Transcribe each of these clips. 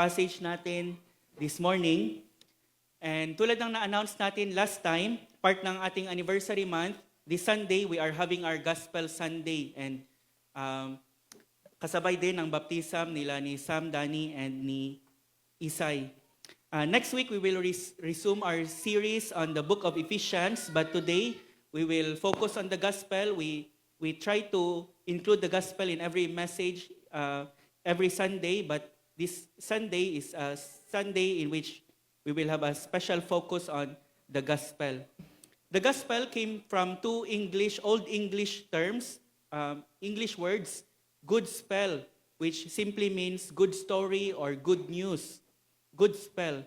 passage natin this morning. And tulad ng na-announce natin last time, part ng ating anniversary month, this Sunday we are having our Gospel Sunday. And kasabay din ang baptism nila ni Sam, Danny, and ni Isay. Next week we will resume our series on the book of Ephesians, but today we will focus on the Gospel. We try to include the Gospel in every message every Sunday, but this Sunday is a Sunday in which we will have a special focus on the Gospel. The Gospel came from two Old English terms, English words, good spell, which simply means good story or good news. Good spell.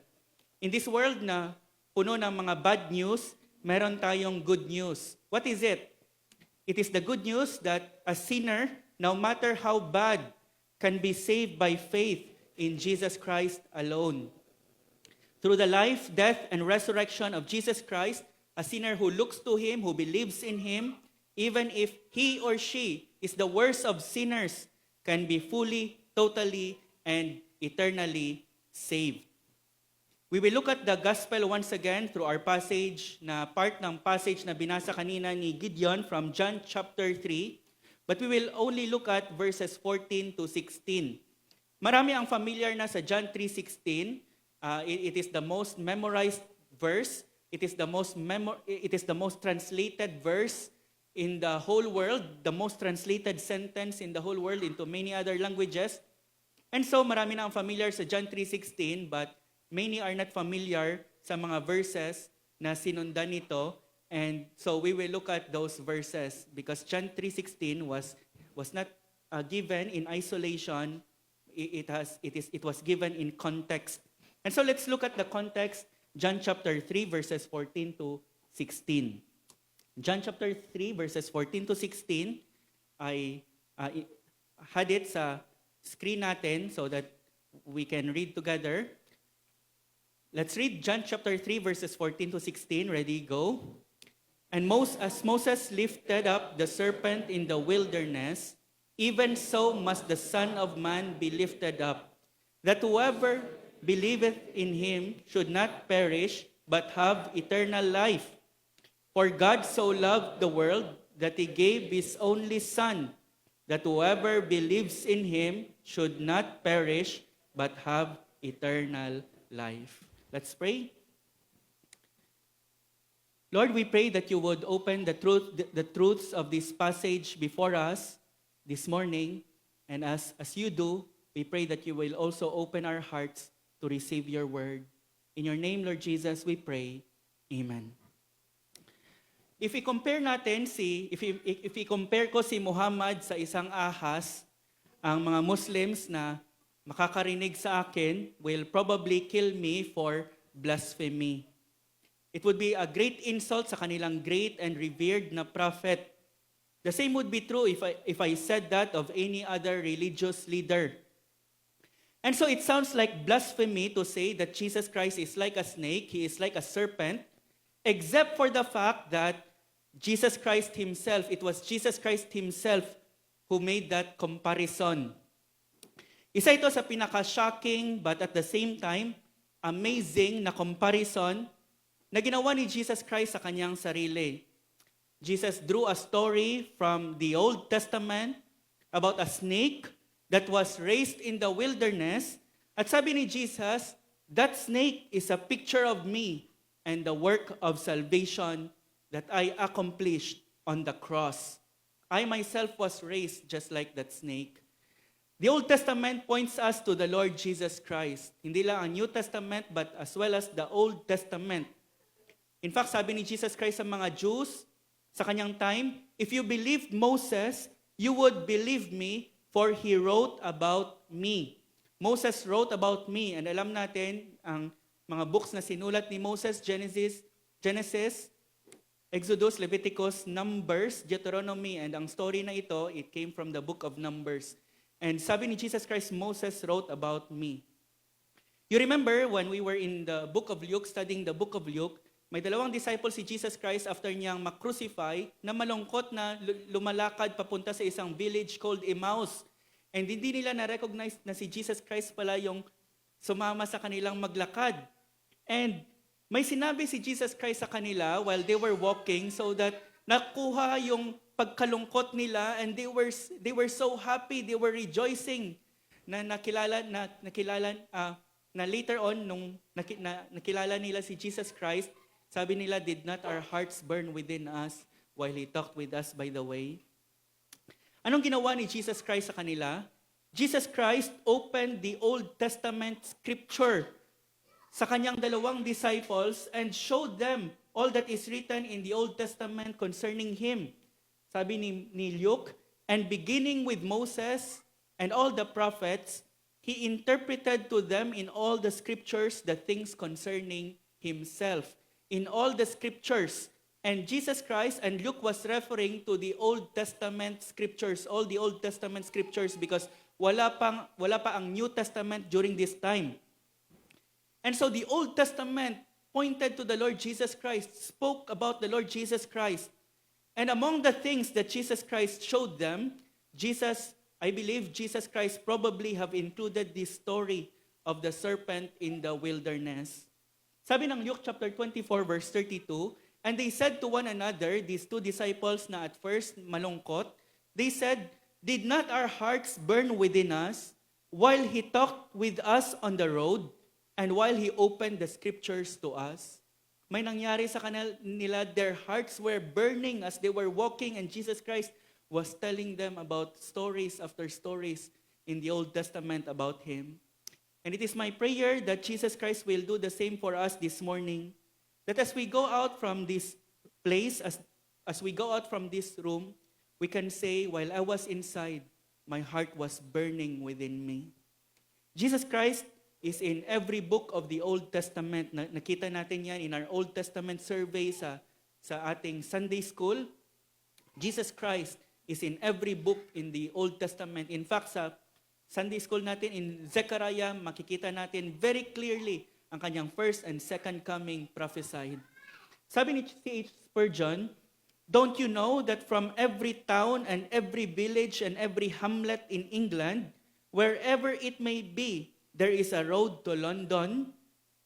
In this world na puno ng mga bad news, meron tayong good news. What is it? It is the good news that a sinner, no matter how bad, can be saved by faith in Jesus Christ alone. Through the life, death, and resurrection of Jesus Christ, a sinner who looks to Him, who believes in Him, even if he or she is the worst of sinners, can be fully, totally, and eternally saved. We will look at the gospel once again through our passage na part ng passage na binasa kanina ni Gideon from John chapter 3, but we will only look at verses 14 to 16. Marami ang familiar na sa John 3:16. It is the most memorized verse. It is the most translated verse in the whole world, the most translated sentence in the whole world into many other languages. And so marami na ang familiar sa John 3:16, but many are not familiar sa mga verses na sinundan nito. And so we will look at those verses because John 3:16 was not given in isolation. It was given in context. And so let's look at the context. John chapter 3 verses 14 to 16. John chapter 3 verses 14 to 16. I had it sa screen natin so that we can read together. Let's read John chapter 3 verses 14 to 16. Ready, go. And as Moses lifted up the serpent in the wilderness, even so must the Son of Man be lifted up, that whoever believeth in him should not perish, but have eternal life. For God so loved the world that he gave his only Son, that whoever believes in him should not perish, but have eternal life. Let's pray. Lord, we pray that you would open the truths of this passage before us this morning. And as you do, we pray that you will also open our hearts to receive your word. In your name, Lord Jesus, we pray. Amen. If i-compare ko si Muhammad sa isang ahas, ang mga Muslims na makakarinig sa akin will probably kill me for blasphemy. It would be a great insult sa kanilang great and revered na prophet. The same would be true if I said that of any other religious leader. And so it sounds like blasphemy to say that Jesus Christ is like a snake, he is like a serpent, except for the fact that it was Jesus Christ himself who made that comparison. Isa ito sa pinaka-shocking but at the same time, amazing na comparison na ginawa ni Jesus Christ sa kanyang sarili. Jesus drew a story from the Old Testament about a snake that was raised in the wilderness. At sabi ni Jesus, that snake is a picture of me and the work of salvation that I accomplished on the cross. I myself was raised just like that snake. The Old Testament points us to the Lord Jesus Christ. Hindi lang ang New Testament but as well as the Old Testament. In fact, sabi ni Jesus Christ sa mga Jews sa kanyang time, if you believed Moses, you would believe me for he wrote about me. Moses wrote about me. And alam natin, ang mga books na sinulat ni Moses, Genesis, Exodus, Leviticus, Numbers, Deuteronomy, and ang story na ito, it came from the book of Numbers. And sabi ni Jesus Christ, Moses wrote about me. You remember when we were in the book of Luke, studying the book of Luke, may dalawang disciples si Jesus Christ after niyang makrucify na malungkot na lumalakad papunta sa isang village called Emmaus. And hindi nila na-recognize na si Jesus Christ pala yung sumama sa kanilang maglakad. And may sinabi si Jesus Christ sa kanila while they were walking so that nakuha yung pagkalungkot nila and they were so happy, they were rejoicing na na later on nung nakilala nila si Jesus Christ, sabi nila, did not our hearts burn within us while He talked with us by the way? Anong ginawa ni Jesus Christ sa kanila? Jesus Christ opened the Old Testament scripture sa kanyang dalawang disciples and showed them all that is written in the Old Testament concerning Him. Sabi ni Luke, and beginning with Moses and all the prophets, He interpreted to them in all the scriptures the things concerning Himself. In all the scriptures. And Jesus Christ, and Luke was referring to the Old Testament scriptures, all the Old Testament scriptures because wala pa ang New Testament during this time. And so the Old Testament pointed to the Lord Jesus Christ, spoke about the Lord Jesus Christ. And among the things that Jesus Christ showed them, I believe Jesus Christ probably have included this story of the serpent in the wilderness. Sabi ng Luke chapter 24 verse 32, and they said to one another, these two disciples na at first malungkot, they said, did not our hearts burn within us while He talked with us on the road and while He opened the scriptures to us? May nangyari sa kanila, their hearts were burning as they were walking and Jesus Christ was telling them about stories after stories in the Old Testament about Him. And it is my prayer that Jesus Christ will do the same for us this morning. That as we go out from this place, as we go out from this room, we can say, while I was inside, my heart was burning within me. Jesus Christ is in every book of the Old Testament. Nakita natin yan in our Old Testament survey sa ating Sunday school. Jesus Christ is in every book in the Old Testament. In fact, sa Sunday school natin in Zechariah, makikita natin very clearly ang kanyang first and second coming prophesied. Sabi ni C.H. Spurgeon, don't you know that from every town and every village and every hamlet in England, wherever it may be, there is a road to London?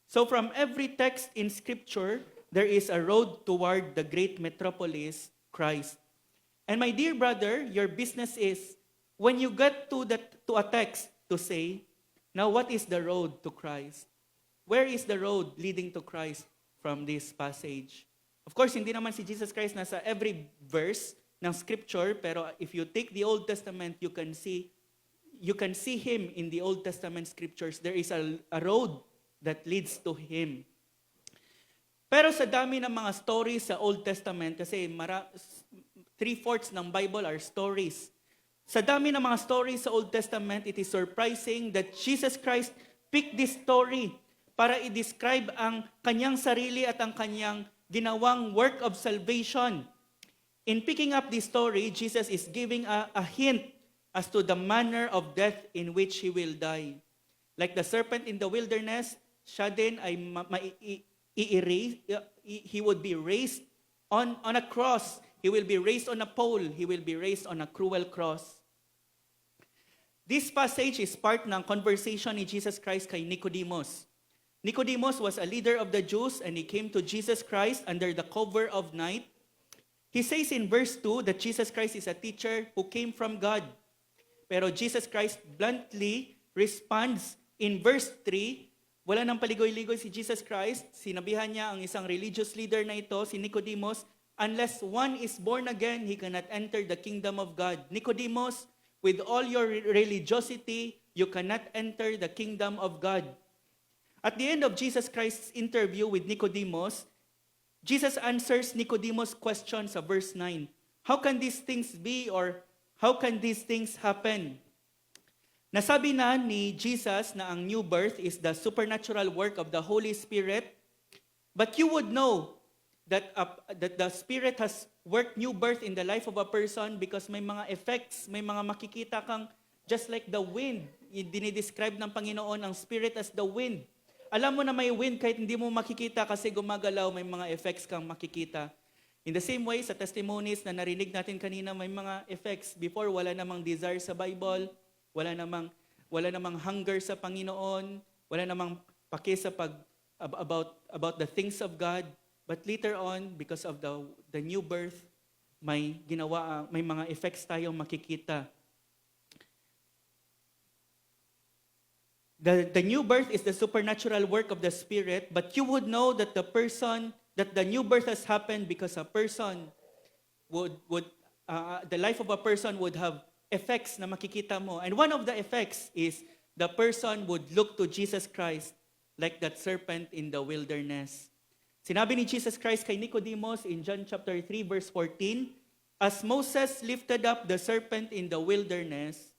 So from every text in Scripture, there is a road toward the great metropolis, Christ. And my dear brother, your business is, when you get to a text to say, now what is the road to Christ? Where is the road leading to Christ from this passage? Of course, hindi naman si Jesus Christ nasa every verse ng scripture, pero if you take the Old Testament, you can see Him in the Old Testament scriptures. There is a road that leads to Him. Pero sa dami ng mga stories sa Old Testament, kasi 3/4 ng Bible are stories. Sa dami ng mga stories sa Old Testament, it is surprising that Jesus Christ picked this story para i-describe ang kanyang sarili at ang kanyang ginawang work of salvation. In picking up this story, Jesus is giving a hint as to the manner of death in which He will die. Like the serpent in the wilderness, siya din ay He would be raised on a cross. He will be raised on a pole. He will be raised on a cruel cross. This passage is part ng conversation ni Jesus Christ kay Nicodemus. Nicodemus was a leader of the Jews and he came to Jesus Christ under the cover of night. He says in verse 2 that Jesus Christ is a teacher who came from God. Pero Jesus Christ bluntly responds in verse 3, wala nang paligoy-ligoy si Jesus Christ, sinabihan niya ang isang religious leader na ito, si Nicodemus, unless one is born again, he cannot enter the kingdom of God. Nicodemus, with all your religiosity, you cannot enter the kingdom of God. At the end of Jesus Christ's interview with Nicodemus, Jesus answers Nicodemus' question sa verse 9. How can these things be or how can these things happen? Nasabi na ni Jesus na ang new birth is the supernatural work of the Holy Spirit, but you would know that the Spirit has worked new birth in the life of a person because may mga effects, may mga makikita kang just like the wind. Dinidescribe ng Panginoon ang Spirit as the wind. Alam mo na may wind kahit hindi mo makikita kasi gumagalaw, may mga effects kang makikita. In the same way, sa testimonies na narinig natin kanina, may mga effects. Before, wala namang desire sa Bible, wala namang hunger sa Panginoon, wala namang pake sa about the things of God. But later on, because of the new birth, may mga effects tayong makikita. The new birth is the supernatural work of the Spirit, but you would know that the new birth has happened because a person the life of a person would have effects na makikita mo. And one of the effects is the person would look to Jesus Christ like that serpent in the wilderness. Sinabi ni Jesus Christ kay Nicodemus in John chapter 3 verse 14, "As Moses lifted up the serpent in the wilderness,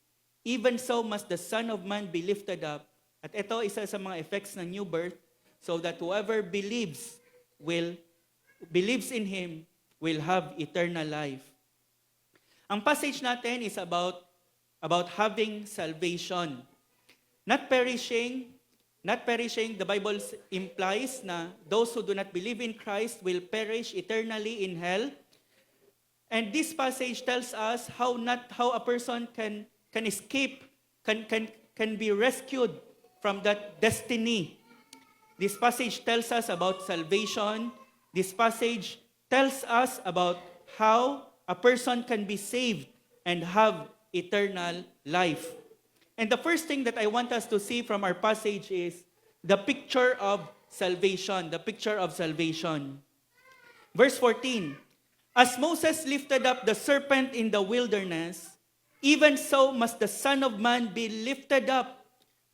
even so must the Son of Man be lifted up." At ito, isa sa mga effects ng new birth, so that whoever believes in Him will have eternal life. Ang passage natin is about having salvation. Not perishing, the Bible implies na those who do not believe in Christ will perish eternally in hell. And this passage tells us how a person can escape, can be rescued from that destiny. This passage tells us about salvation. This passage tells us about how a person can be saved and have eternal life. And the first thing that I want us to see from our passage is the picture of salvation. The picture of salvation. Verse 14, "As Moses lifted up the serpent in the wilderness, even so must the Son of Man be lifted up,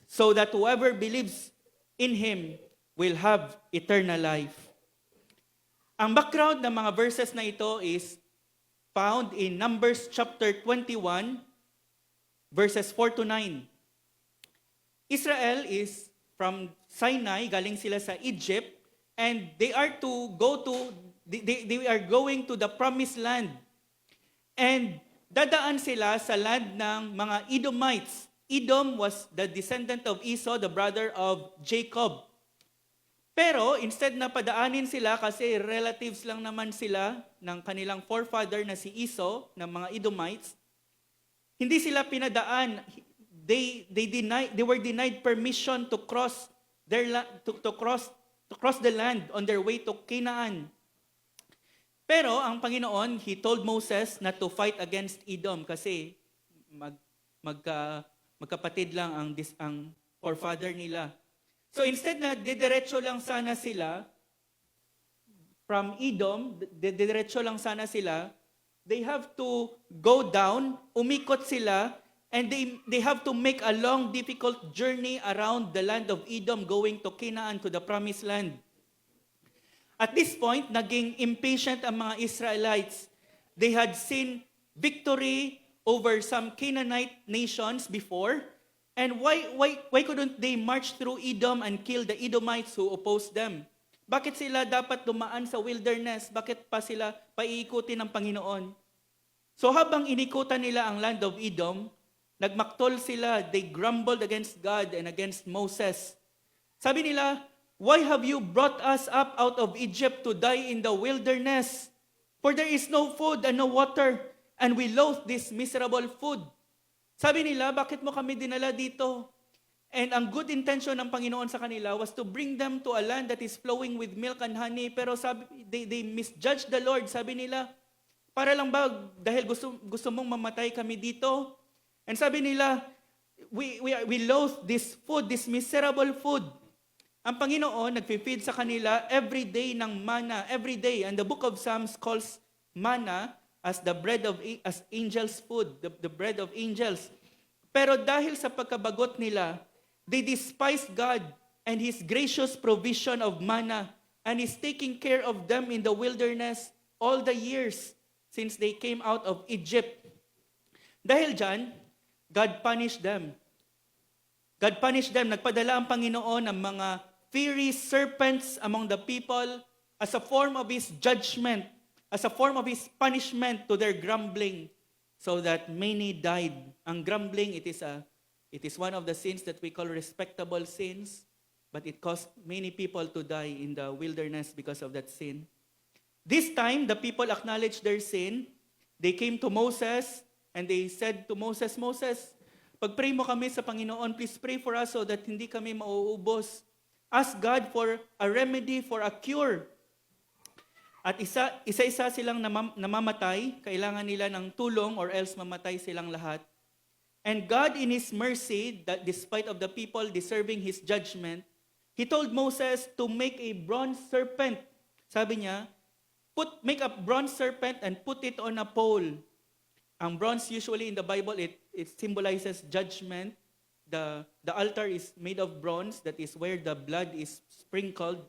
so that whoever believes in Him will have eternal life." Ang background ng mga verses na ito is found in Numbers chapter 21, verses 4 to 9. Israel is from Sinai, galing sila sa Egypt, and they are going to the promised land. And dadaan sila sa land ng mga Edomites. Edom was the descendant of Esau, the brother of Jacob. Pero instead na padaanin sila kasi relatives lang naman sila ng kanilang forefather na si Esau, ng mga Edomites, hindi sila pinadaan. They were denied permission to cross the land on their way to Canaan. Pero ang Panginoon, He told Moses not to fight against Edom kasi magkapatid lang ang forefather nila. So instead na didiretso lang sana sila from Edom, didiretso lang sana sila, they have to go down, umikot sila, and they have to make a long, difficult journey around the land of Edom going to Canaan, to the promised land. At this point, naging impatient ang mga Israelites. They had seen victory over some Canaanite nations before. And why couldn't they march through Edom and kill the Edomites who opposed them? Bakit sila dapat dumaan sa wilderness? Bakit pa sila paiikutin ng Panginoon? So habang inikutan nila ang land of Edom, nagmaktol sila, they grumbled against God and against Moses. Sabi nila, "Why have you brought us up out of Egypt to die in the wilderness? For there is no food and no water, and we loathe this miserable food." Sabi nila, bakit mo kami dinala dito? And ang good intention ng Panginoon sa kanila was to bring them to a land that is flowing with milk and honey. Pero they misjudged the Lord. Sabi nila, para lang ba dahil gusto mong mamatay kami dito? And sabi nila, we loathe this food, this miserable food. Ang Panginoon nagfi-feed sa kanila every day ng manna, every day. And the book of Psalms calls manna as the bread of as angels' food, the bread of angels. Pero dahil sa pagkabagot nila, they despised God and His gracious provision of manna, and He's taking care of them in the wilderness all the years since they came out of Egypt. Dahil dyan, God punished them. God punished them. Nagpadala ang Panginoon ng mga fiery serpents among the people as a form of His judgment, as a form of His punishment to their grumbling, so that many died. Ang grumbling, it is one of the sins that we call respectable sins, but it caused many people to die in the wilderness because of that sin. This time, the people acknowledged their sin. They came to Moses, and they said to Moses, "Moses, Pag-pray mo kami sa Panginoon, please pray for us so that hindi kami mauubos. Ask God for a remedy, for a cure. At isa-isa silang namamatay, kailangan nila ng tulong or else mamatay silang lahat. And God in His mercy, that despite of the people deserving His judgment, He told Moses to make a bronze serpent. Sabi niya, make a bronze serpent and put it on a pole. Ang bronze usually in the Bible, it symbolizes judgment. The altar is made of bronze, that is where the blood is sprinkled,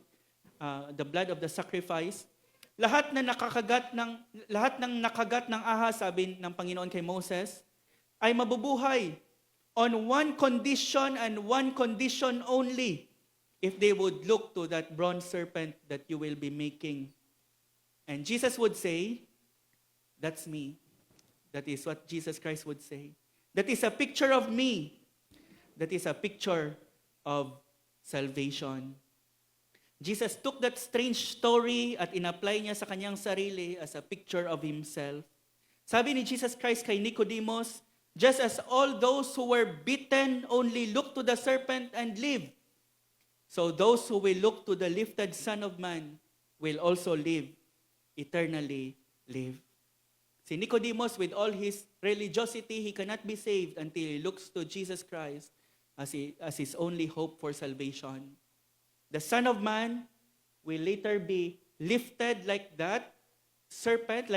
the blood of the sacrifice. Lahat ng nakagat ng ahas, sabi ng Panginoon kay Moses, ay mabubuhay on one condition and one condition only, if they would look to that bronze serpent that you will be making. And Jesus would say, that's me. That is what Jesus Christ would say. That is a picture of me. That is a picture of salvation. Jesus took that strange story at in-apply niya sa kanyang sarili as a picture of Himself. Sabi ni Jesus Christ kay Nicodemus, just as all those who were bitten only look to the serpent and live, so those who will look to the lifted Son of Man will also live, eternally live. Si Nicodemus, with all his religiosity, he cannot be saved until he looks to Jesus Christ as his only hope for salvation. The Son of Man will later be lifted like that serpent,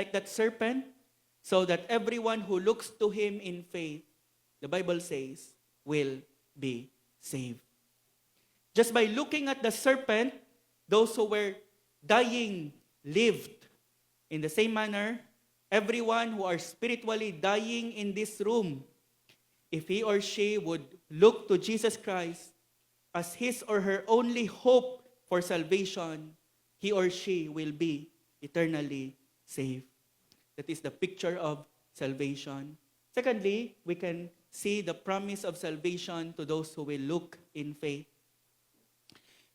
so that everyone who looks to Him in faith, the Bible says, will be saved. Just by looking at the serpent, those who were dying lived. In the same manner, everyone who are spiritually dying in this room, if he or she would look to Jesus Christ as his or her only hope for salvation, he or she will be eternally saved. That is the picture of salvation. Secondly, we can see the promise of salvation to those who will look in faith.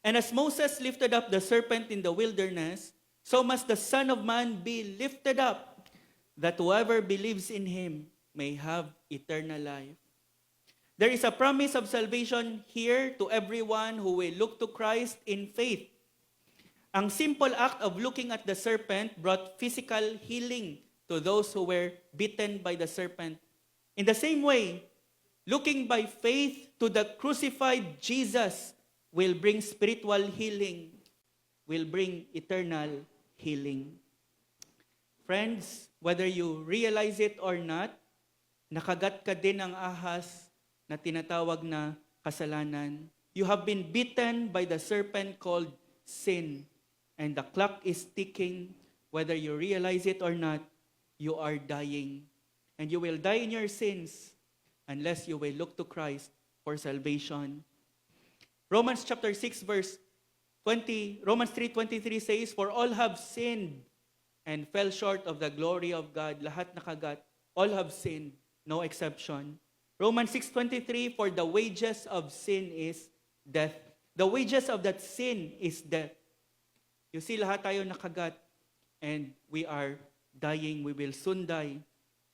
And as Moses lifted up the serpent in the wilderness, so must the Son of Man be lifted up, that whoever believes in Him may have eternal life. There is a promise of salvation here to everyone who will look to Christ in faith. Ang simple act of looking at the serpent brought physical healing to those who were bitten by the serpent. In the same way, looking by faith to the crucified Jesus will bring spiritual healing, will bring eternal healing. Friends, whether you realize it or not, nakagat ka din ng ahas na tinatawag na kasalanan. You have been bitten by the serpent called sin, and the clock is ticking. Whether you realize it or not, you are dying. And you will die in your sins unless you will look to Christ for salvation. Romans chapter 6 verse 20, Romans 3:23 says, "For all have sinned and fell short of the glory of God." Lahat nakagat, all have sinned, no exception. Romans 6:23, "For the wages of sin is death." The wages of that sin is death. You see, lahat tayo nakagat and we are dying. We will soon die.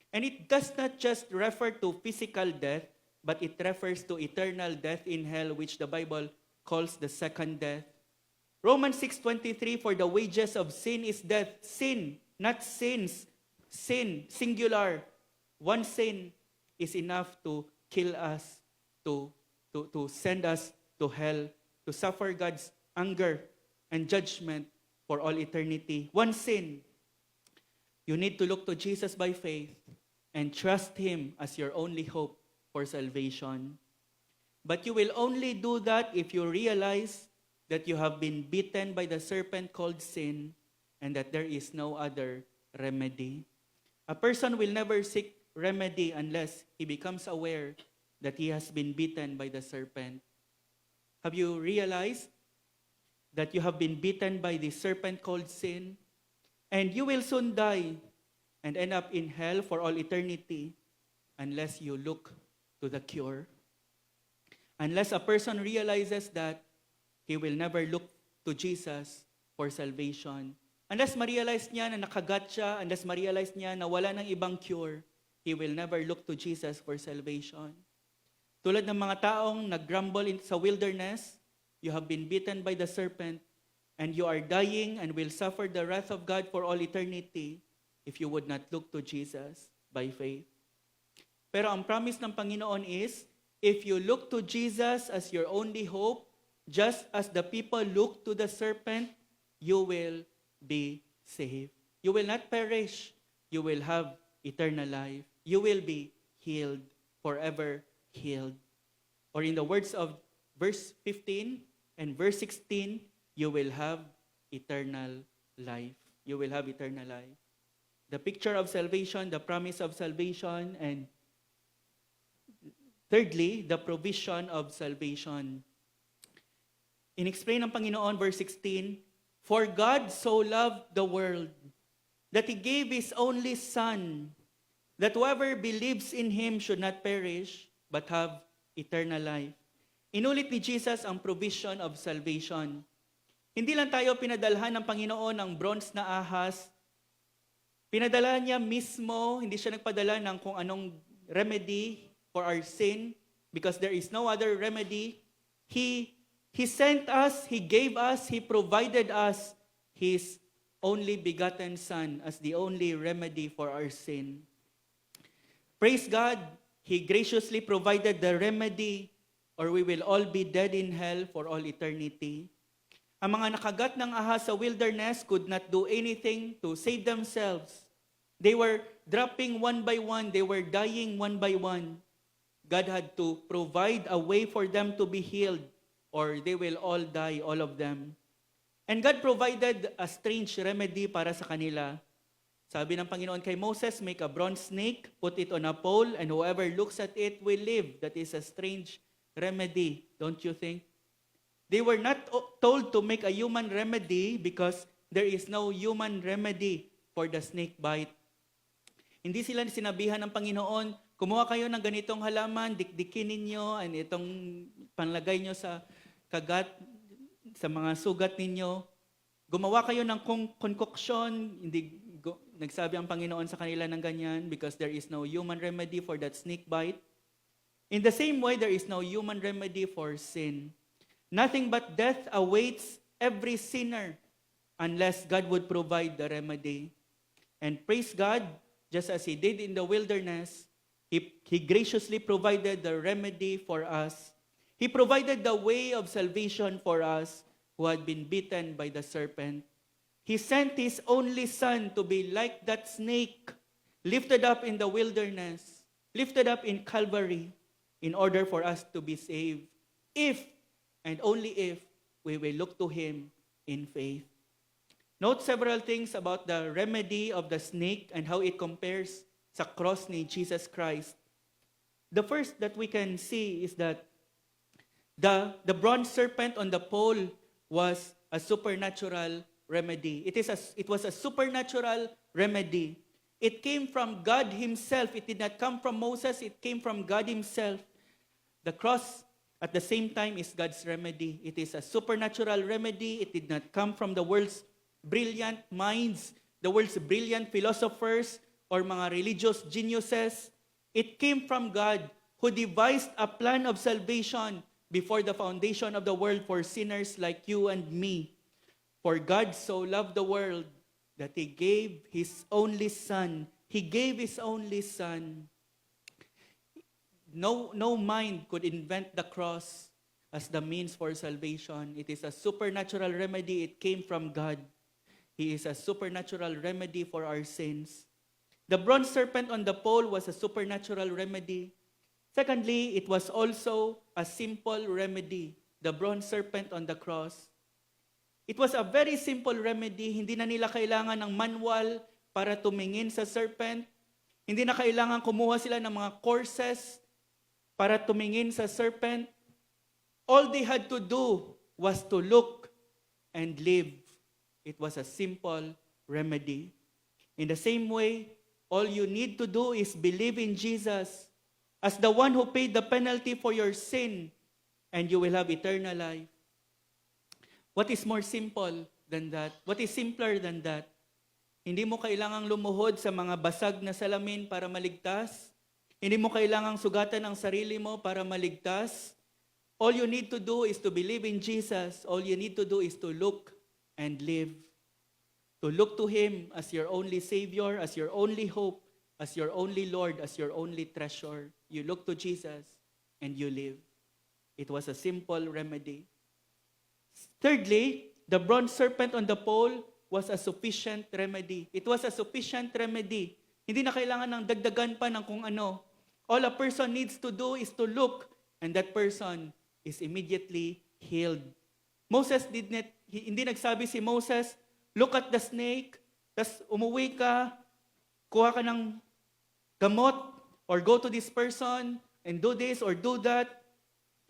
And it does not just refer to physical death, but it refers to eternal death in hell, which the Bible calls the second death. Romans 6:23, "For the wages of sin is death." Sin, not sins. Sin, singular. One sin is enough to kill us, to send us to hell, to suffer God's anger and judgment for all eternity. One sin. You need to look to Jesus by faith and trust Him as your only hope for salvation. But you will only do that if you realize that you have been bitten by the serpent called sin and that there is no other remedy. A person will never seek remedy unless he becomes aware that he has been bitten by the serpent. Have you realized that you have been bitten by the serpent called sin? And you will soon die and end up in hell for all eternity unless you look to the cure. Unless a person realizes that, he will never look to Jesus for salvation. Unless ma-realize niya na nakagat siya, unless ma-realize niya na wala ng ibang cure, he will never look to Jesus for salvation. Tulad ng mga taong nag-grumble sa wilderness, you have been bitten by the serpent, and you are dying and will suffer the wrath of God for all eternity if you would not look to Jesus by faith. Pero ang promise ng Panginoon is, if you look to Jesus as your only hope, just as the people look to the serpent, you will be saved. You will not perish. You will have eternal life. You will be healed, forever healed. Or in the words of verse 15 and verse 16, you will have eternal life. You will have eternal life. The picture of salvation, the promise of salvation, and thirdly, the provision of salvation. In-explain ng Panginoon, verse 16, for God so loved the world that He gave His only Son, that whoever believes in Him should not perish, but have eternal life. Inulit ni Jesus ang provision of salvation. Hindi lang tayo pinadalhan ng Panginoon ng bronze na ahas. Pinadala niya mismo, hindi siya nagpadala ng kung anong remedy for our sin, because there is no other remedy. He sent us, He gave us, He provided us His only begotten Son as the only remedy for our sin. Praise God, He graciously provided the remedy, or we will all be dead in hell for all eternity. Ang mga nakagat ng ahas sa wilderness could not do anything to save themselves. They were dropping one by one. They were dying one by one. God had to provide a way for them to be healed, or they will all die, all of them. And God provided a strange remedy para sa kanila. Sabi ng Panginoon kay Moses, make a bronze snake, put it on a pole, and whoever looks at it will live. That is a strange remedy, don't you think? They were not told to make a human remedy because there is no human remedy for the snake bite. Hindi sila sinabihan ng Panginoon, kumuha kayo ng ganitong halaman, dikdikin ninyo, and itong panlagay nyo sa kagat, sa mga sugat ninyo. Gumawa kayo ng concoction, hindi nagsabi ang Panginoon sa kanila ng ganyan because there is no human remedy for that snake bite. In the same way, there is no human remedy for sin. Nothing but death awaits every sinner unless God would provide the remedy. And praise God, just as He did in the wilderness, He graciously provided the remedy for us. He provided the way of salvation for us who had been bitten by the serpent. He sent His only Son to be like that snake, lifted up in the wilderness, lifted up in Calvary, in order for us to be saved. If, and only if, we will look to Him in faith. Note several things about the remedy of the snake and how it compares sa cross ni Jesus Christ. The first that we can see is that the bronze serpent on the pole was a supernatural remedy. It was a supernatural remedy. It came from God Himself. It did not come from Moses. It came from God Himself. The cross, at the same time, is God's remedy. It is a supernatural remedy. It did not come from the world's brilliant minds, the world's brilliant philosophers, or mga religious geniuses. It came from God, who devised a plan of salvation before the foundation of the world for sinners like you and me. For God so loved the world that He gave His only Son. He gave His only Son. No mind could invent the cross as the means for salvation. It is a supernatural remedy. It came from God. He is a supernatural remedy for our sins. The bronze serpent on the pole was a supernatural remedy. Secondly, it was also a simple remedy. The bronze serpent on the cross. It was a very simple remedy. Hindi na nila kailangan ng manual para tumingin sa serpent. Hindi na kailangan kumuha sila ng mga courses para tumingin sa serpent. All they had to do was to look and live. It was a simple remedy. In the same way, all you need to do is believe in Jesus as the one who paid the penalty for your sin, and you will have eternal life. What is more simple than that? What is simpler than that? Hindi mo kailangang lumuhod sa mga basag na salamin para maligtas. Hindi mo kailangang sugatan ang sarili mo para maligtas. All you need to do is to believe in Jesus. All you need to do is to look and live. To look to Him as your only Savior, as your only hope, as your only Lord, as your only treasure. You look to Jesus and you live. It was a simple remedy. Thirdly, the bronze serpent on the pole was a sufficient remedy. It was a sufficient remedy. Hindi na kailangan ng dagdagan pa ng kung ano. All a person needs to do is to look, and that person is immediately healed. Hindi nagsabi si Moses, look at the snake, tas umuwi ka, kuha ka ng gamot, or go to this person, and do this or do that.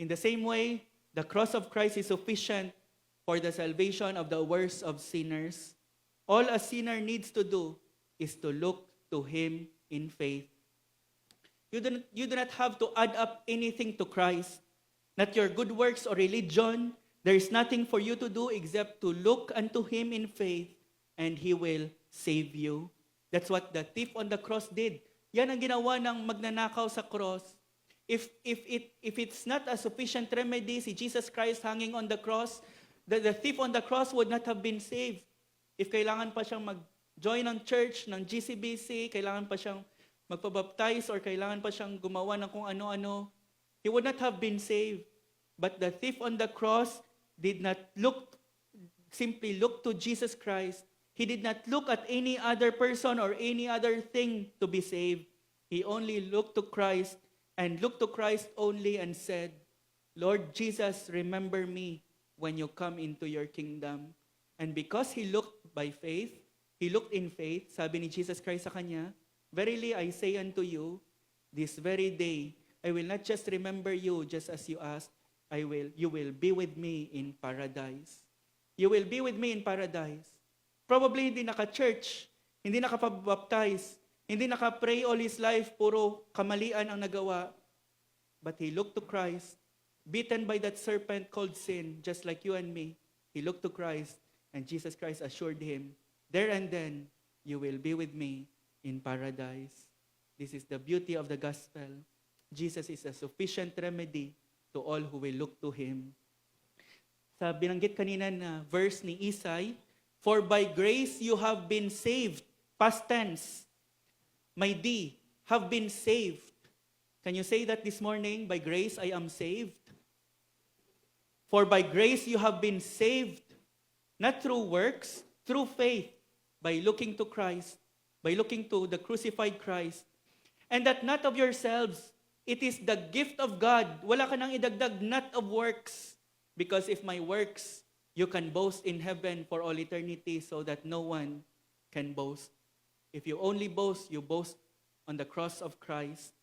In the same way, the cross of Christ is sufficient for the salvation of the worst of sinners. All a sinner needs to do is to look to Him in faith. You do not have to add up anything to Christ. Not your good works or religion. There is nothing for you to do except to look unto Him in faith, and He will save you. That's what the thief on the cross did. Yan ang ginawa ng magnanakaw sa cross. If it's not a sufficient remedy, si Jesus Christ hanging on the cross, the thief on the cross would not have been saved. If kailangan pa siyang mag-join ng church, ng GCBC, kailangan pa siyang magpabaptize, or kailangan pa siyang gumawa ng kung ano-ano, he would not have been saved. But the thief on the cross did not simply look to Jesus Christ. He did not look at any other person or any other thing to be saved. He only looked to Christ, and looked to Christ only, and said, Lord Jesus, remember me when you come into your kingdom. And because he looked by faith, he looked in faith, sabi ni Jesus Christ sa kanya, verily I say unto you, this very day, I will not just remember you just as you asked, you will be with me in paradise. You will be with me in paradise. Probably hindi naka-church, hindi nakapabaptize, hindi naka-pray all his life, puro kamalian ang nagawa. But he looked to Christ, beaten by that serpent called sin, just like you and me. He looked to Christ, and Jesus Christ assured him, there and then, you will be with me in paradise. This is the beauty of the gospel. Jesus is a sufficient remedy to all who will look to Him. Sa binanggit kanina na verse ni Isai, for by grace you have been saved. Past tense. My D, have been saved. Can you say that this morning? By grace I am saved. For by grace you have been saved. Not through works, through faith. By looking to Christ. By looking to the crucified Christ. And that not of yourselves. It is the gift of God. Wala ka nang idagdag, not of works. Because if my works, you can boast in heaven for all eternity so that no one can boast. If you only boast, you boast on the cross of Christ.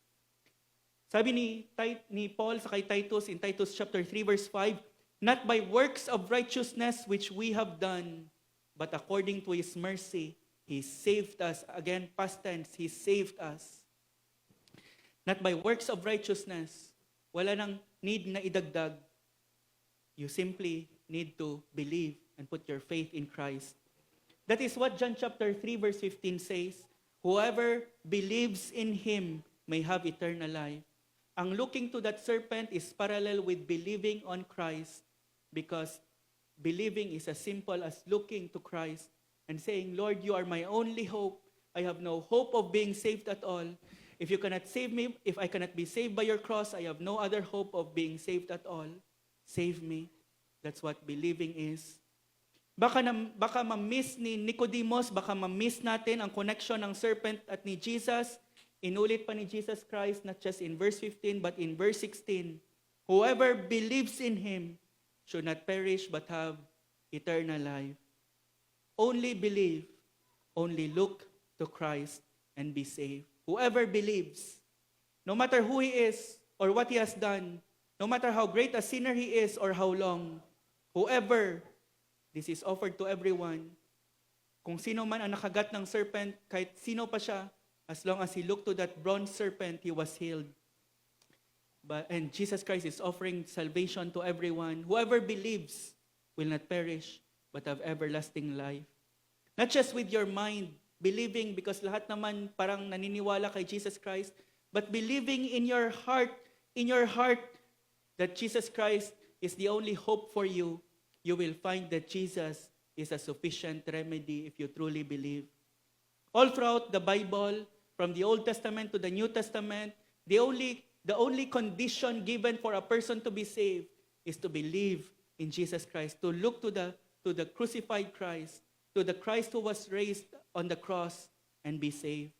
Sabi ni Paul sa kay Titus in Titus chapter 3 verse 5, not by works of righteousness which we have done, but according to His mercy, He saved us. Again, past tense, He saved us. Not by works of righteousness. Wala nang need na idagdag. You simply need to believe and put your faith in Christ. That is what John chapter 3 verse 15 says, whoever believes in Him may have eternal life. Ang looking to that serpent is parallel with believing on Christ, because believing is as simple as looking to Christ and saying, Lord, you are my only hope. I have no hope of being saved at all. If you cannot save me, if I cannot be saved by your cross, I have no other hope of being saved at all. Save me. That's what believing is. Baka ma-miss ni Nicodemus, baka ma-miss natin ang connection ng serpent at ni Jesus. Inulit pa ni Jesus Christ, not just in verse 15, but in verse 16. Whoever believes in Him should not perish but have eternal life. Only believe, only look to Christ and be saved. Whoever believes, no matter who he is or what he has done, no matter how great a sinner he is or how long, whoever, this is offered to everyone. Kung sino man ang nakagat ng serpent, kahit sino pa siya, as long as he looked to that bronze serpent, he was healed. And Jesus Christ is offering salvation to everyone. Whoever believes will not perish, but have everlasting life. Not just with your mind, believing because lahat naman parang naniniwala kay Jesus Christ, but believing in your heart that Jesus Christ is the only hope for you, you will find that Jesus is a sufficient remedy if you truly believe. All throughout the Bible, from the Old Testament to the New Testament, the only condition given for a person to be saved is to believe in Jesus Christ, to look to the crucified Christ, to the Christ who was raised on the cross, and be saved.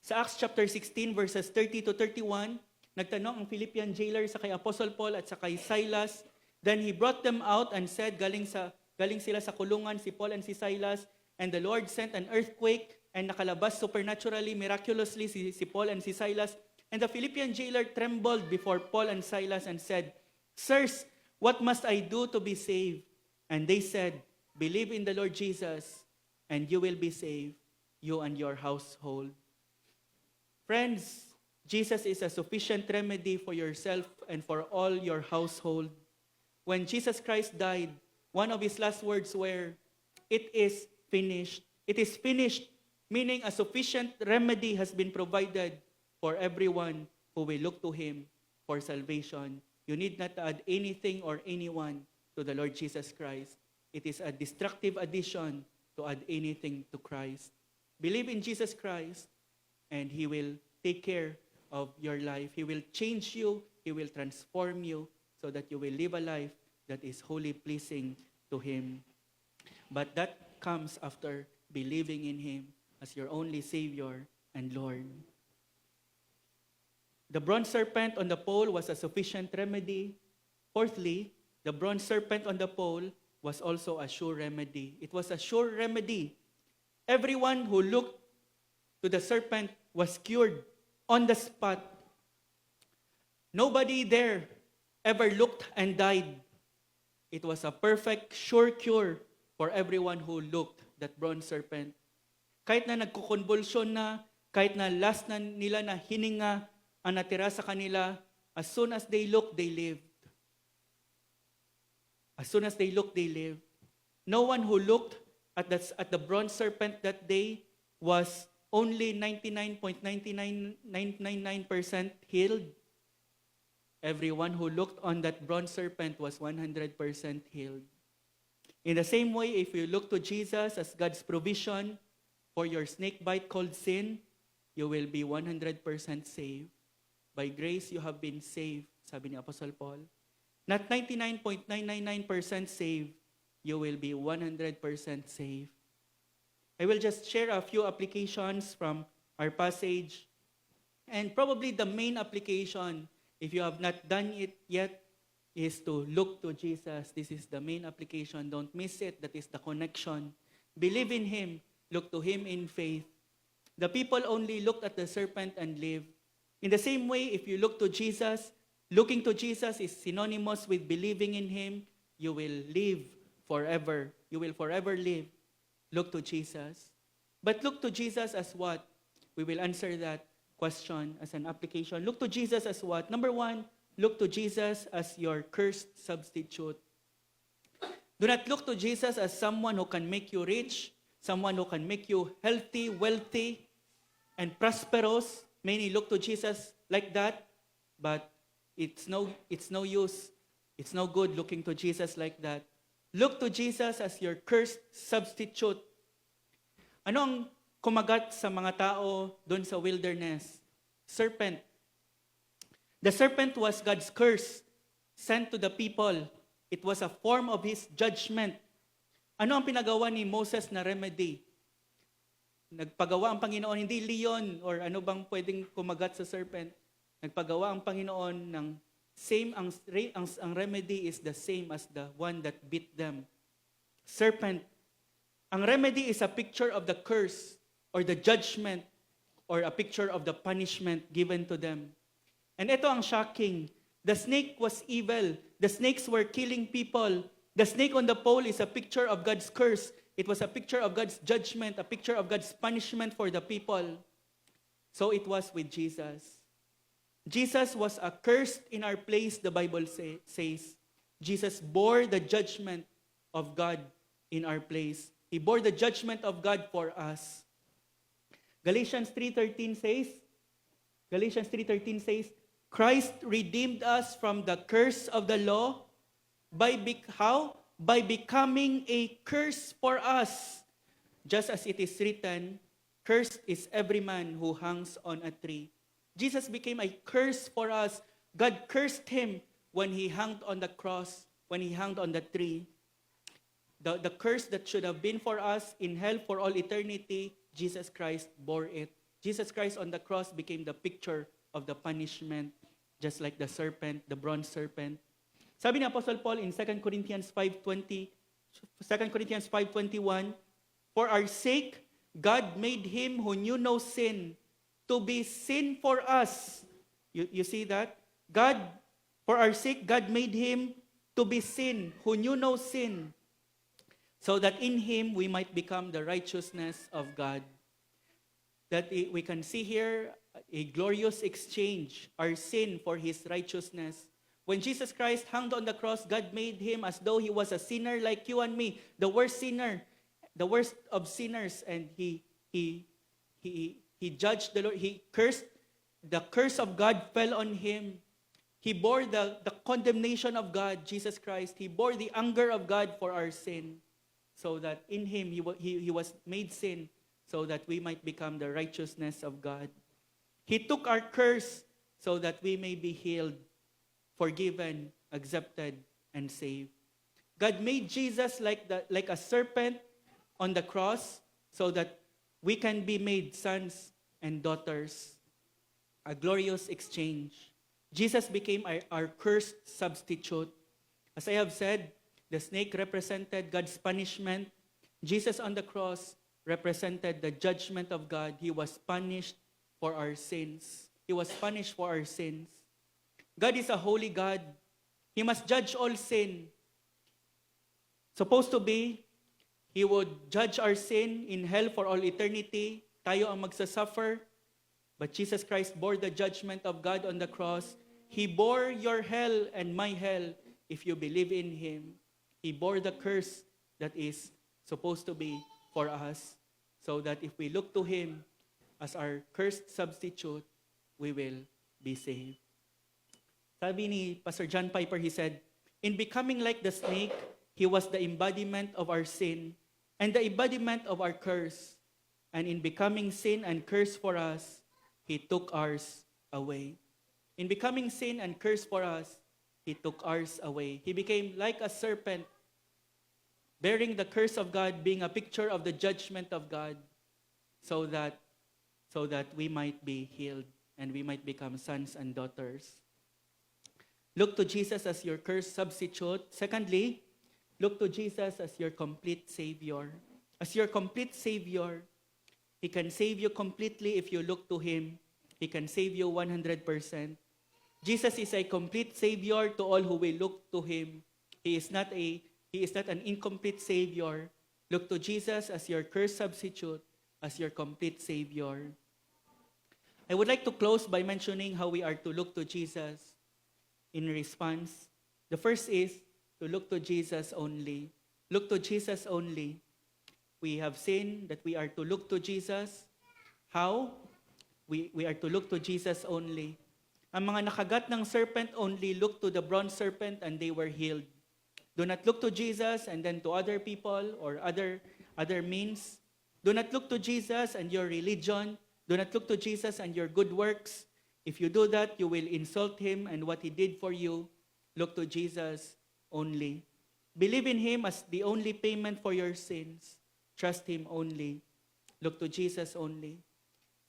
Sa Acts chapter 16 verses 30 to 31, nagtanong ang Philippian jailer sa kay Apostle Paul at sa kay Silas. Then he brought them out and said, galing sila sa kulungan, si Paul and si Silas, and the Lord sent an earthquake and nakalabas supernaturally, miraculously si Paul and si Silas. And the Philippian jailer trembled before Paul and Silas and said, Sirs, what must I do to be saved? And they said, believe in the Lord Jesus, and you will be saved, you and your household. Friends, Jesus is a sufficient remedy for yourself and for all your household. When Jesus Christ died, one of his last words were, it is finished. It is finished, meaning a sufficient remedy has been provided for everyone who will look to him for salvation. You need not add anything or anyone to the Lord Jesus Christ. It is a destructive addition to add anything to Christ. Believe in Jesus Christ, and he will take care of your life. He will change you. He will transform you so that you will live a life that is wholly pleasing to him. But that comes after believing in him as your only Savior and Lord. The bronze serpent on the pole was a sufficient remedy. Fourthly, the bronze serpent on the pole was also a sure remedy. It was a sure remedy. Everyone who looked to the serpent was cured on the spot. Nobody there ever looked and died. It was a perfect, sure cure for everyone who looked that bronze serpent. Kahit na nagkukonvulsyon na, kahit na last na nila na hininga ang natira sa kanila, as soon as they looked, they lived. As soon as they looked, they lived. No one who looked at the bronze serpent that day was only 99.999% healed. Everyone who looked on that bronze serpent was 100% healed. In the same way, if you look to Jesus as God's provision for your snake bite called sin, you will be 100% saved. By grace, you have been saved, sabi ni Apostle Paul. Not 99.999% saved, you will be 100% saved. I will just share a few applications from our passage. And probably the main application, if you have not done it yet, is to look to Jesus. This is the main application. Don't miss it. That is the connection. Believe in him. Look to him in faith. The people only looked at the serpent and lived. In the same way, if you look to Jesus, looking to Jesus is synonymous with believing in him. You will live forever. You will forever live. Look to Jesus. But look to Jesus as what? We will answer that question as an application. Look to Jesus as what? Number one, look to Jesus as your cursed substitute. Do not look to Jesus as someone who can make you rich, someone who can make you healthy, wealthy, and prosperous. Many look to Jesus like that, but it's no use. It's no good looking to Jesus like that. Look to Jesus as your cursed substitute. Ano ang kumagat sa mga tao doon sa wilderness? Serpent. The serpent was God's curse sent to the people. It was a form of his judgment. Ano ang pinagawa ni Moses na remedy? Nagpagawa ang Panginoon, hindi leon or ano bang pwedeng kumagat sa serpent. Nagpagawa ang Panginoon ng same, ang remedy is the same as the one that beat them. Serpent. Ang remedy is a picture of the curse or the judgment or a picture of the punishment given to them. And ito ang shocking. The snake was evil. The snakes were killing people. The snake on the pole is a picture of God's curse. It was a picture of God's judgment, a picture of God's punishment for the people. So it was with Jesus. Jesus was accursed in our place, the Bible says. Jesus bore the judgment of God in our place. He bore the judgment of God for us. Galatians 3:13 says, Galatians 3:13 says, Christ redeemed us from the curse of the law how? By becoming a curse for us. Just as it is written, cursed is every man who hangs on a tree. Jesus became a curse for us. God cursed him when he hung on the cross, when he hung on the tree. The curse that should have been for us in hell for all eternity, Jesus Christ bore it. Jesus Christ on the cross became the picture of the punishment, just like the serpent, the bronze serpent. Sabi ni Apostle Paul in 2 Corinthians 5:21, for our sake, God made him who knew no sin to be sin for us. You see that? For our sake, God made him to be sin, who knew no sin, so that in him we might become the righteousness of God. That we can see here a glorious exchange, our sin for his righteousness. When Jesus Christ hung on the cross, God made him as though he was a sinner like you and me, the worst sinner, the worst of sinners, and he judged the Lord. He cursed. The curse of God fell on him. He bore the condemnation of God, Jesus Christ. He bore the anger of God for our sin, so that in him he was made sin, so that we might become the righteousness of God. He took our curse so that we may be healed, forgiven, accepted, and saved. God made Jesus like a serpent on the cross so that we can be made sons and daughters. A glorious exchange. Jesus became our cursed substitute. As I have said, the snake represented God's punishment. Jesus on the cross represented the judgment of God. He was punished for our sins. He was punished for our sins. God is a holy God. He must judge all sin. Supposed to be, He would judge our sin in hell for all eternity. Tayo ang magsasuffer. But Jesus Christ bore the judgment of God on the cross. He bore your hell and my hell if you believe in Him. He bore the curse that is supposed to be for us, so that if we look to Him as our cursed substitute, we will be saved. Sabi ni Pastor John Piper, he said, in becoming like the snake, He was the embodiment of our sin and the embodiment of our curse. And in becoming sin and curse for us, He took ours away. In becoming sin and curse for us, He took ours away. He became like a serpent, bearing the curse of God, being a picture of the judgment of God, so that we might be healed and we might become sons and daughters. Look to Jesus as your cursed substitute. Secondly, look to Jesus as your complete Savior. As your complete Savior, He can save you completely if you look to Him. He can save you 100%. Jesus is a complete Savior to all who will look to Him. He is not an incomplete Savior. Look to Jesus as your cursed substitute, as your complete Savior. I would like to close by mentioning how we are to look to Jesus in response. The first is to look to Jesus only. Look to Jesus only. We have seen that we are to look to Jesus. How? We are to look to Jesus only. Ang mga nakagat ng serpent only looked to the bronze serpent and they were healed. Do not look to Jesus and then to other people or other means. Do not look to Jesus and your religion. Do not look to Jesus and your good works. If you do that, you will insult Him and what He did for you. Look to Jesus only. Believe in Him as the only payment for your sins. Trust Him only. Look to Jesus only.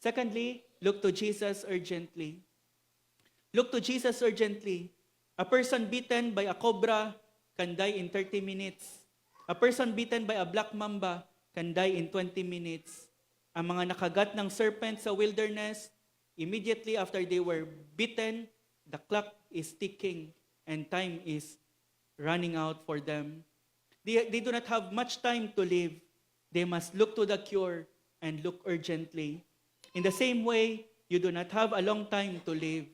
Secondly, look to Jesus urgently. Look to Jesus urgently. A person beaten by a cobra can die in 30 minutes. A person beaten by a black mamba can die in 20 minutes. Ang mga nakagat ng serpent sa wilderness, immediately after they were bitten, the clock is ticking and time is running out for them. They do not have much time to live. They must look to the cure and look urgently. In the same way, you do not have a long time to live.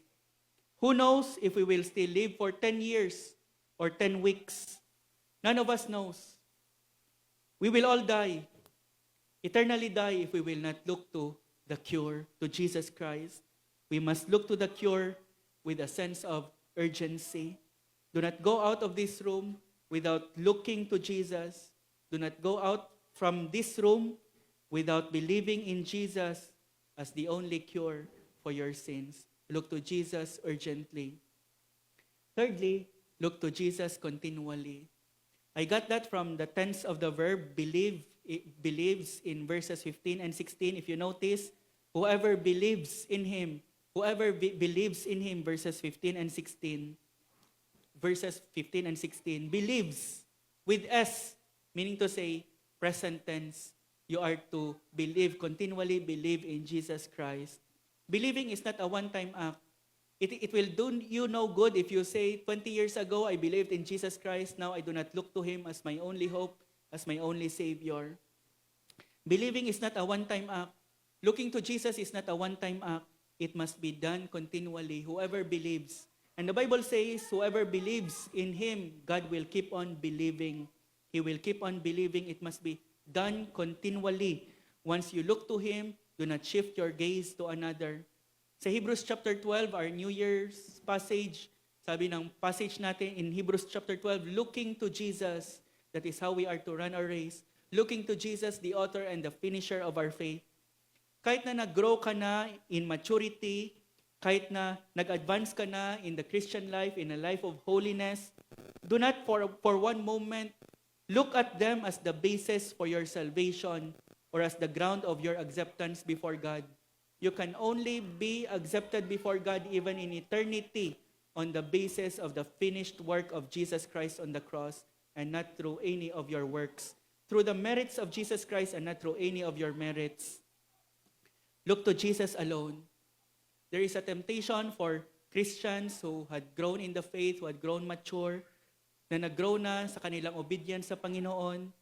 Who knows if we will still live for 10 years or 10 weeks? None of us knows. We will all die, eternally die if we will not look to the cure, to Jesus Christ. We must look to the cure with a sense of urgency. Do not go out of this room without looking to Jesus. Do not go out from this room without believing in Jesus as the only cure for your sins. Look to Jesus urgently. Thirdly, look to Jesus continually. I got that from the tense of the verb believe. It believes in verses 15 and 16. If you notice, whoever believes in him, believes in him, verses 15 and 16, believes with S, meaning to say, present tense. You are to believe, continually believe in Jesus Christ. Believing is not a one-time act. It will do you no good if you say, 20 years ago, I believed in Jesus Christ. Now I do not look to him as my only hope, as my only Savior. Believing is not a one-time act. Looking to Jesus is not a one-time act. It must be done continually. Whoever believes. And the Bible says, whoever believes in him, God will keep on believing. He will keep on believing. It must be done continually. Once you look to him, do not shift your gaze to another. Sa Hebrews chapter 12, our New Year's passage, sabi ng passage natin in Hebrews chapter 12, looking to Jesus, that is how we are to run our race. Looking to Jesus, the author and the finisher of our faith. Kahit na nag-grow ka na in maturity, kahit na nag-advance ka na in the Christian life, in a life of holiness, do not for one moment look at them as the basis for your salvation or as the ground of your acceptance before God. You can only be accepted before God even in eternity on the basis of the finished work of Jesus Christ on the cross and not through any of your works. Through the merits of Jesus Christ and not through any of your merits. Look to Jesus alone. There is a temptation for Christians who had grown in the faith, who had grown mature, na nag-grow na sa kanilang obedience sa Panginoon,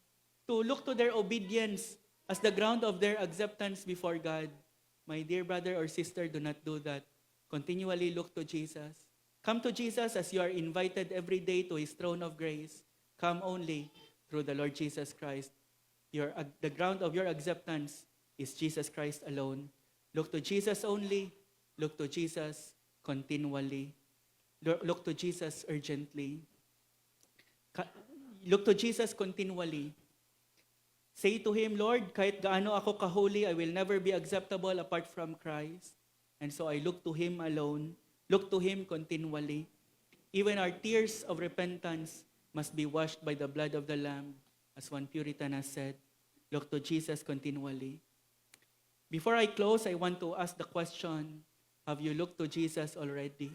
to look to their obedience as the ground of their acceptance before God. My dear brother or sister, do not do that. Continually look to Jesus. Come to Jesus as you are invited every day to his throne of grace. Come only through the Lord Jesus Christ. The ground of your acceptance is Jesus Christ alone. Look to Jesus only. Look to Jesus continually. Look to Jesus urgently. Look to Jesus continually. Say to him, Lord, kahit gaano ako ka-holy, I will never be acceptable apart from Christ. And so I look to him alone. Look to him continually. Even our tears of repentance must be washed by the blood of the Lamb. As one Puritan has said, look to Jesus continually. Before I close, I want to ask the question, have you looked to Jesus already?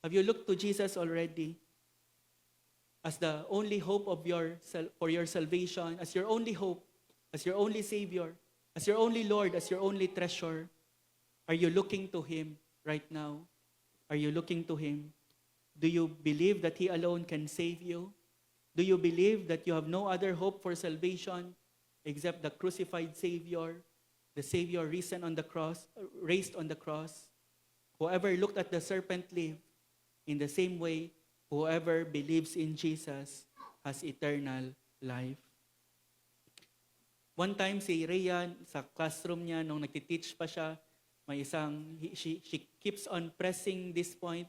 Have you looked to Jesus already? As the only hope of for your salvation, as your only hope, as your only Savior, as your only Lord, as your only treasure, are you looking to him right now? Are you looking to him? Do you believe that he alone can save you? Do you believe that you have no other hope for salvation except the crucified Savior, the Savior raised on the cross? Whoever looked at the serpent lived. In the same way, whoever believes in Jesus has eternal life. One time, si Rhea, sa classroom niya, nung nagtiteach pa siya, she keeps on pressing this point,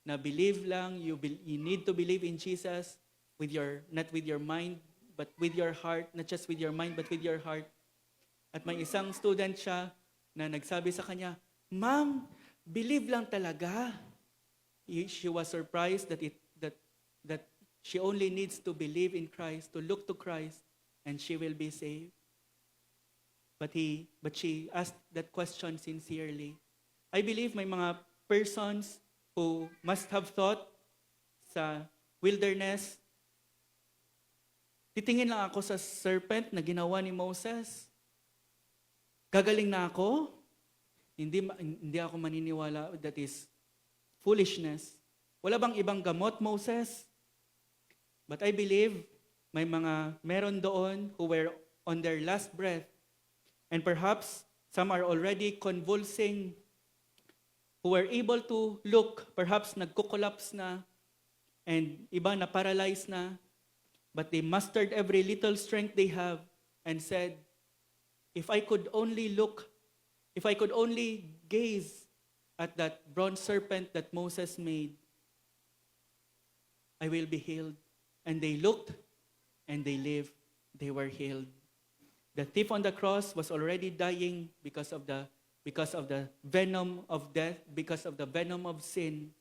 na believe lang, you need to believe in Jesus, not with your mind, but with your heart, not just with your mind, but with your heart. At may isang student siya na nagsabi sa kanya, Ma'am, believe lang talaga. She was surprised that she only needs to believe in Christ, to look to Christ, and she will be saved. But she asked that question sincerely. I believe may mga persons who must have thought sa wilderness, titingin lang ako sa serpent na ginawa ni Moses. Gagaling na ako? Hindi ako maniniwala. That is foolishness. Wala bang ibang gamot, Moses? But I believe may meron doon who were on their last breath, and perhaps some are already convulsing, who were able to look, perhaps nagko-collapse na, and iba na paralyzed na, but they mustered every little strength they have and said, if I could only look, if I could only gaze at that bronze serpent that Moses made, I will be healed. And they looked and they lived. They were healed. The thief on the cross was already dying because of the venom of death, because of the venom of sin.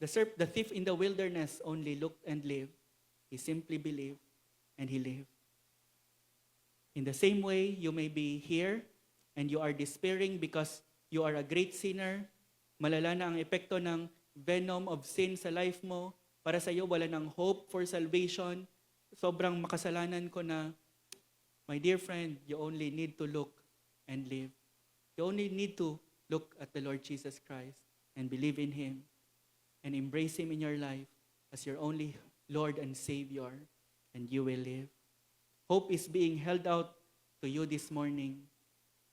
The thief in the wilderness only looked and lived. He simply believed and he lived. In the same way, you may be here and you are despairing because you are a great sinner. Malala na ang epekto ng venom of sin sa life mo. Para sa iyo, wala ng hope for salvation. Sobrang makasalanan ko na. My dear friend, you only need to look and live. You only need to look at the Lord Jesus Christ and believe in Him and embrace Him in your life as your only Lord and Savior, and you will live. Hope is being held out to you this morning.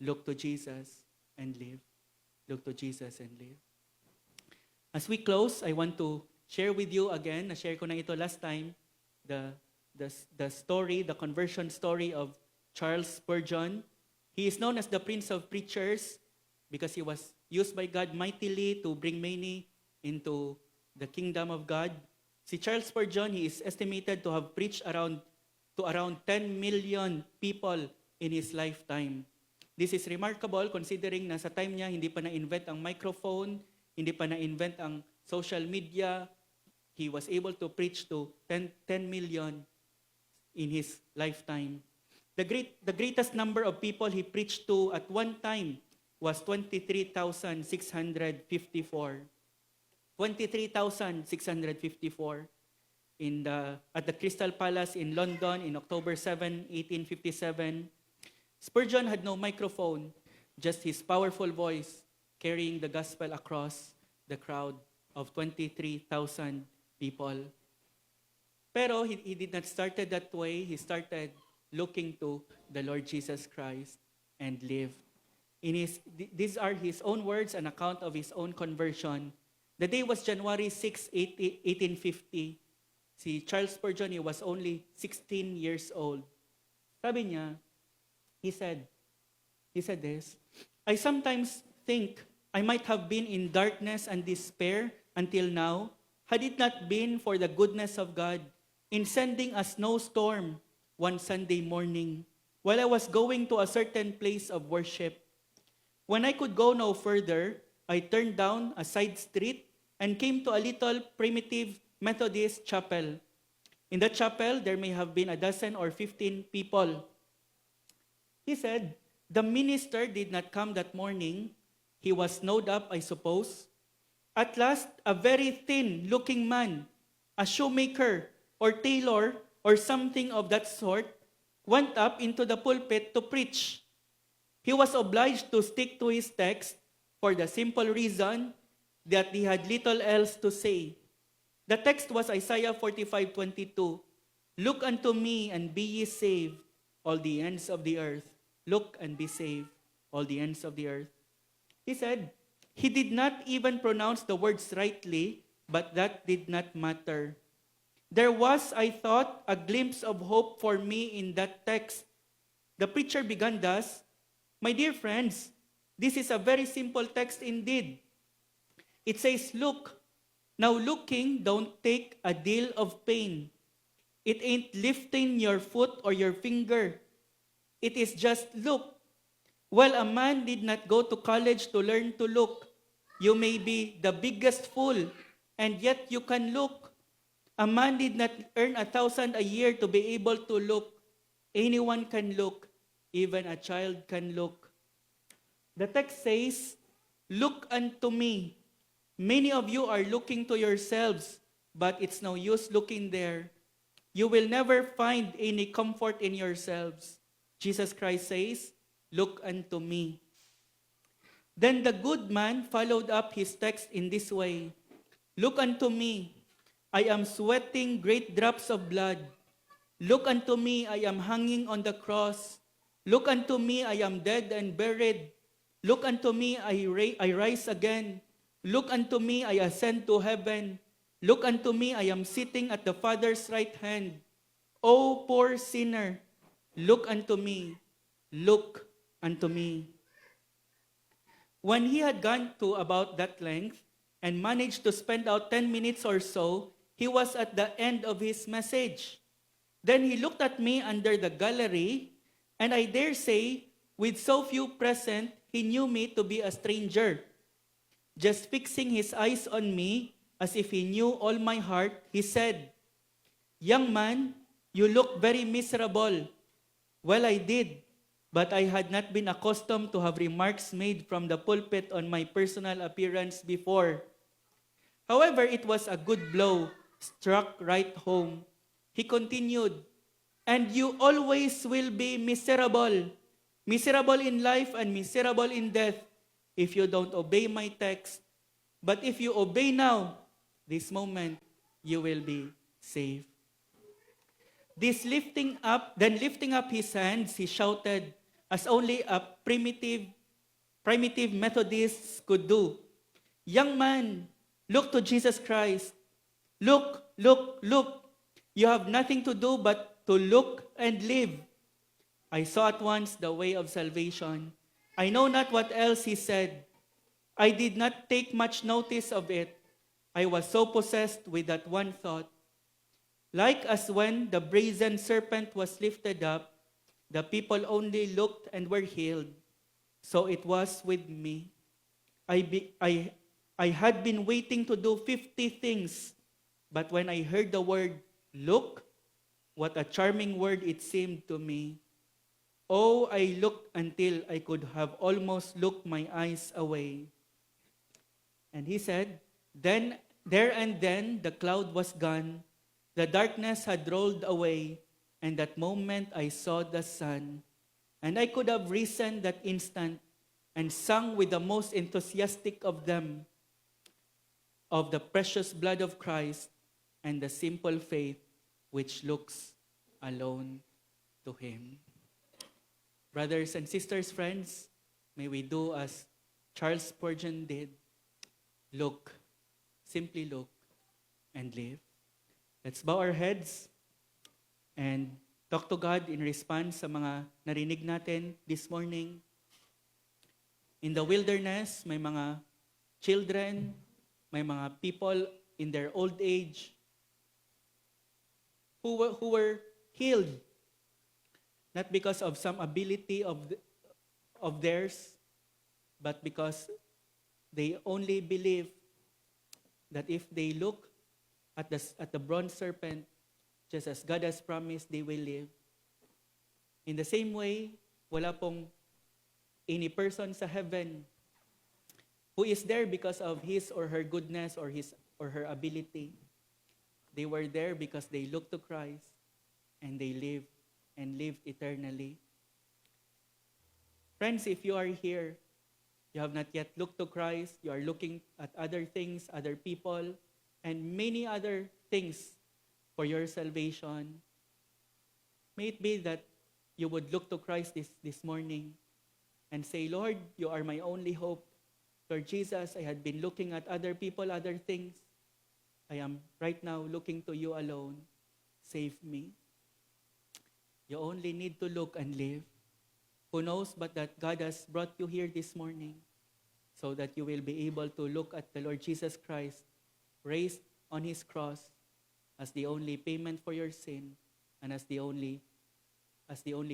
Look to Jesus and live. Look to Jesus and live. As we close, I want to share with you again, na-share ko na ito last time, the story, the conversion story of Charles Spurgeon. He is known as the Prince of Preachers because he was used by God mightily to bring many into the kingdom of God. Si Charles Spurgeon, he is estimated to have preached around 10 million people in his lifetime. This is remarkable considering na sa time niya hindi pa na-invent ang microphone, hindi pa na-invent ang social media. He was able to preach to 10 million in his lifetime. The greatest number of people he preached to at one time was 23,654. 23,654 at the Crystal Palace in London in October 7, 1857. Spurgeon had no microphone, just his powerful voice carrying the gospel across the crowd of 23,000 people. Pero he did not start that way. He started looking to the Lord Jesus Christ and live. These are his own words, an account of his own conversion. The day was January 6, 1850. Si Charles Spurgeon, he was only 16 years old. Sabi niya, he said this, I sometimes think I might have been in darkness and despair until now, had it not been for the goodness of God in sending a snowstorm one Sunday morning while I was going to a certain place of worship. When I could go no further, I turned down a side street and came to a little primitive Methodist chapel. In the chapel, there may have been 12 or 15 people. He said, the minister did not come that morning. He was snowed up, I suppose. At last, a very thin-looking man, a shoemaker or tailor or something of that sort, went up into the pulpit to preach. He was obliged to stick to his text for the simple reason that he had little else to say. The text was Isaiah 45:22. Look unto me and be ye saved, all the ends of the earth. Look and be saved, all the ends of the earth. He said, he did not even pronounce the words rightly, but that did not matter. There was, I thought, a glimpse of hope for me in that text. The preacher began thus, my dear friends, this is a very simple text indeed. It says, look. Now looking don't take a deal of pain. It ain't lifting your foot or your finger. It is just look. Well, a man did not go to college to learn to look. You may be the biggest fool, and yet you can look. A man did not earn 1,000 a year to be able to look. Anyone can look. Even a child can look. The text says, look unto me. Many of you are looking to yourselves, but it's no use looking there. You will never find any comfort in yourselves. Jesus Christ says, look unto me. Then the good man followed up his text in this way. Look unto me. I am sweating great drops of blood. Look unto me. I am hanging on the cross. Look unto me. I am dead and buried. Look unto me. I rise again. Look unto me. I ascend to heaven. Look unto me. I am sitting at the Father's right hand. O poor sinner, look unto me. Look unto me. When he had gone to about that length and managed to spend out 10 minutes or so, he was at the end of his message. Then he looked at me under the gallery, and I dare say, with so few present, he knew me to be a stranger. Just fixing his eyes on me, as if he knew all my heart, he said, "Young man, you look very miserable." Well, I did, but I had not been accustomed to have remarks made from the pulpit on my personal appearance before. However, it was a good blow, struck right home. He continued, "And you always will be miserable, miserable in life and miserable in death, if you don't obey my text. But if you obey now, this moment, you will be saved." Then lifting up his hands, he shouted, as only a primitive Methodist could do, "Young man, look to Jesus Christ. Look, look, look. You have nothing to do but to look and live." I saw at once the way of salvation. I know not what else he said. I did not take much notice of it. I was so possessed with that one thought. Like as when the brazen serpent was lifted up, the people only looked and were healed. So it was with me. I had been waiting to do 50 things, but when I heard the word, "look," what a charming word it seemed to me. Oh, I looked until I could have almost looked my eyes away. And he said, then the cloud was gone, the darkness had rolled away, and that moment I saw the sun. And I could have risen that instant and sung with the most enthusiastic of them, of the precious blood of Christ and the simple faith which looks alone to him. Brothers and sisters, friends, may we do as Charles Spurgeon did. Look, simply look, and live. Let's bow our heads and talk to God in response sa mga narinig natin this morning. In the wilderness, may mga children, may mga people in their old age who were healed, not because of some ability of theirs, but because they only believe that if they look at the bronze serpent, just as God has promised, they will live. In the same way, wala pong any person sa heaven who is there because of his or her goodness or his or her ability. They were there because they looked to Christ and they live and lived eternally. Friends, if you are here, you have not yet looked to Christ, you are looking at other things, other people, and many other things for your salvation, may it be that you would look to Christ this morning and say, "Lord, you are my only hope. Lord Jesus, I had been looking at other people, other things. I am right now looking to you alone. Save me." You only need to look and live. Who knows but that God has brought you here this morning so that you will be able to look at the Lord Jesus Christ raised on his cross as the only payment for your sin and as the only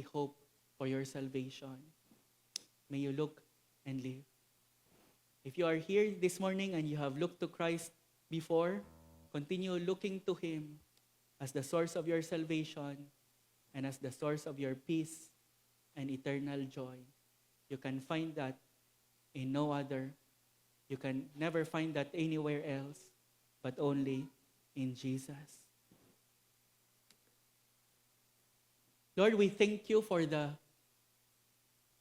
hope for your salvation. May you look and live. If you are here this morning and you have looked to Christ before, continue looking to him as the source of your salvation and as the source of your peace and eternal joy. You can find that in no other. You can never find that anywhere else, but only in Jesus. Lord, we thank you for the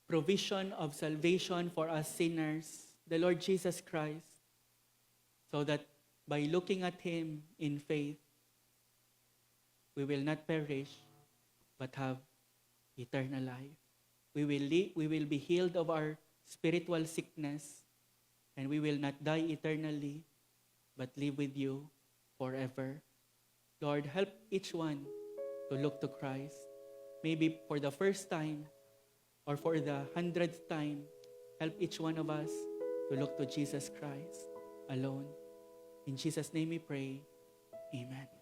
provision of salvation for us sinners, the Lord Jesus Christ, so that by looking at him in faith, we will not perish, but have eternal life. We will be healed of our spiritual sickness, and we will not die eternally, but live with you forever. Lord, help each one to look to Christ. Maybe for the first time or for the 100th time, help each one of us to look to Jesus Christ alone. In Jesus' name we pray. Amen.